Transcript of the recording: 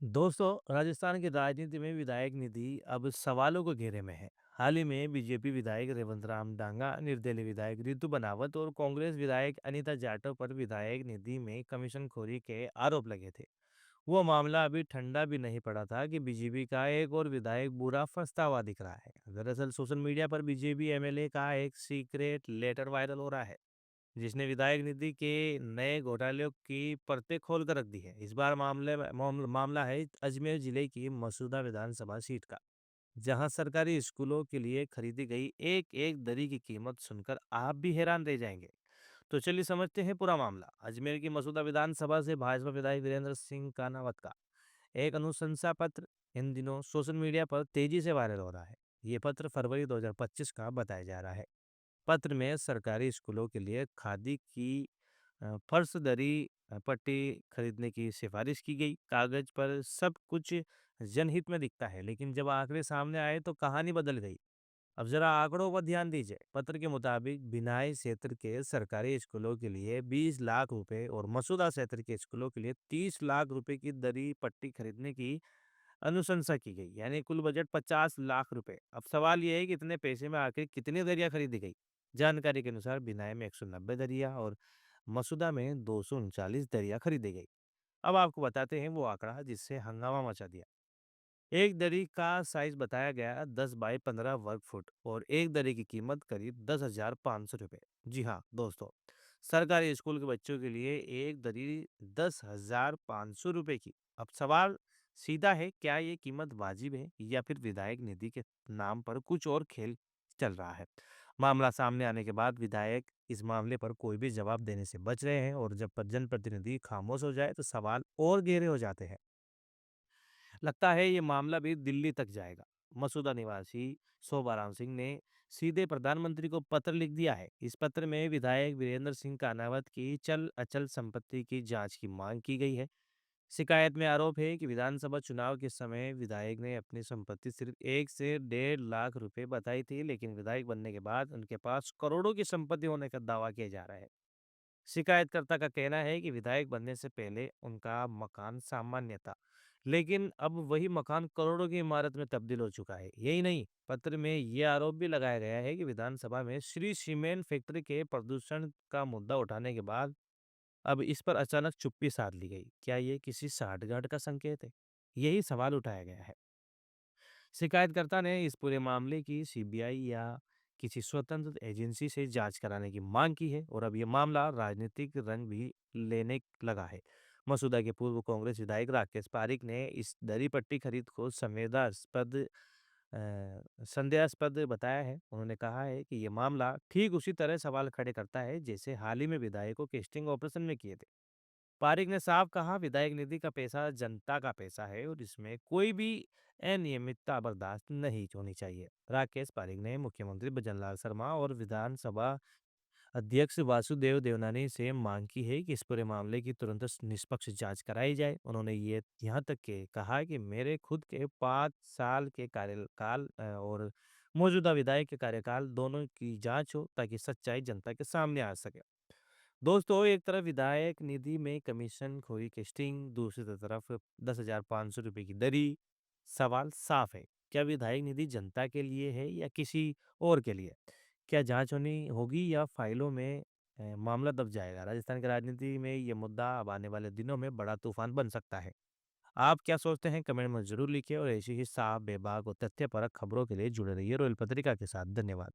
दोस्तों, राजस्थान की राजनीति में विधायक निधि अब सवालों के घेरे में है। हाल ही में बीजेपी विधायक रेवंत राम डांगा, निर्दलीय विधायक रितु बनावत और कांग्रेस विधायक अनीता जाटव पर विधायक निधि में कमीशनखोरी के आरोप लगे थे। वो मामला अभी ठंडा भी नहीं पड़ा था कि बीजेपी का एक और विधायक बुरा फंसता हुआ दिख रहा है। दरअसल सोशल मीडिया पर बीजेपी एमएलए का एक सीक्रेट लेटर वायरल हो रहा है, जिसने विधायक निधि के नए घोटालों की परतें खोल कर रख दी है। इस बार मामला है अजमेर जिले की मसूदा विधानसभा सीट का, जहां सरकारी स्कूलों के लिए खरीदी गई एक एक दरी की कीमत सुनकर आप भी हैरान रह जाएंगे। तो चलिए समझते हैं पूरा मामला। अजमेर की मसूदा विधानसभा से भाजपा विधायक वीरेंद्र सिंह कानावत का एक अनुशंसा पत्र इन दिनों सोशल मीडिया पर तेजी से वायरल हो रहा है। ये पत्र फरवरी 2025 का बताया जा रहा है। पत्र में सरकारी स्कूलों के लिए खादी की फर्श दरी पट्टी खरीदने की सिफारिश की गई। कागज पर सब कुछ जनहित में दिखता है, लेकिन जब आंकड़े सामने आए तो कहानी बदल गई। अब जरा आंकड़ों पर ध्यान दीजिए। पत्र के मुताबिक बिनाई क्षेत्र के सरकारी स्कूलों के लिए 20 लाख रुपए और मसूदा क्षेत्र के स्कूलों के लिए 30 लाख रुपए की दरी पट्टी खरीदने की अनुशंसा की गई, यानी कुल बजट 50 लाख रुपए। अब सवाल यह है कि इतने पैसे में आखिर कितनी दरिया खरीदी गई। जानकारी के अनुसार बिनाई में 190 दरिया और मसूदा में 239 दरिया खरीदी गई। अब आपको बताते हैं वो आंकड़ा जिससे हंगामा मचा दिया। एक दरी का साइज बताया गया 10 बाई 15 वर्ग फुट और एक दरी की कीमत करीब 10,500 रुपए। जी हाँ दोस्तों, सरकारी स्कूल के बच्चों के लिए एक दरी 10,500 रुपए की। अब सवाल सीधा है, क्या ये कीमत वाजिब है या फिर विधायक निधि के नाम पर कुछ और खेल चल रहा है। मामला सामने आने के बाद विधायक इस मामले पर कोई भी जवाब देने से बच रहे हैं, और जब पर जनप्रतिनिधि खामोश हो जाए तो सवाल और गहरे हो जाते हैं। लगता है ये मामला भी दिल्ली तक जाएगा। मसूदा निवासी शोभाराम सिंह ने सीधे प्रधानमंत्री को पत्र लिख दिया है। इस पत्र में विधायक वीरेंद्र सिंह कानावत की चल अचल संपत्ति की जांच की मांग की गई है। शिकायत में आरोप है कि विधानसभा चुनाव के समय विधायक ने अपनी संपत्ति सिर्फ 1 से 1.5 लाख रुपए बताई थी, लेकिन विधायक बनने के बाद उनके पास करोड़ों की संपत्ति होने का दावा किया जा रहा है। शिकायतकर्ता का कहना है कि विधायक बनने से पहले उनका मकान सामान्य था, लेकिन अब वही मकान करोड़ों की इमारत में तब्दील हो चुका है। यही नहीं, पत्र में ये आरोप भी लगाया गया है कि विधानसभा में श्री सीमेंट फैक्ट्री के प्रदूषण का मुद्दा उठाने के बाद अब इस पर अचानक चुप्पी साध ली गई। क्या ये किसी साठगांठ का संकेत है? यही सवाल उठाया गया है। शिकायतकर्ता ने इस पूरे मामले की सीबीआई या किसी स्वतंत्र एजेंसी से जांच कराने की मांग की है, और अब ये मामला राजनीतिक रंग भी लेने लगा है। मसूदा के पूर्व कांग्रेस विधायक राकेश पारिक ने इस दरी पट्टी खरीद को संदेहास्पद बताया है। उन्होंने कहा है कि ये मामला ठीक उसी तरह सवाल खड़े करता है जैसे हाल ही में विधायकों के स्टिंग ऑपरेशन में किए थे। पारिक ने साफ कहा, विधायक निधि का पैसा जनता का पैसा है और इसमें कोई भी अनियमितता बर्दाश्त नहीं होनी चाहिए। राकेश पारिक ने मुख्यमंत्री भजनलाल शर्मा और विधानसभा अध्यक्ष वासुदेव देवनानी से मांग की है कि इस पूरे मामले की तुरंत निष्पक्ष जांच कराई जाए। उन्होंने ये यहाँ तक के कहा कि मेरे खुद के 5 साल के कार्यकाल और मौजूदा विधायक के कार्यकाल दोनों की जांच हो, ताकि सच्चाई जनता के सामने आ सके। दोस्तों, एक तरफ विधायक निधि में कमीशन खोरी के स्टिंग, दूसरी तरफ 10,500 रुपए की दरी। सवाल साफ है, क्या विधायक निधि जनता के लिए है या किसी और के लिए? क्या जांच होनी होगी या फाइलों में मामला दब जाएगा? राजस्थान की राजनीति में ये मुद्दा अब आने वाले दिनों में बड़ा तूफान बन सकता है। आप क्या सोचते हैं? कमेंट में जरूर लिखिए, और ऐसी ही साफ, बेबाक और तथ्यपरक खबरों के लिए जुड़े रहिए रॉयल पत्रिका के साथ। धन्यवाद।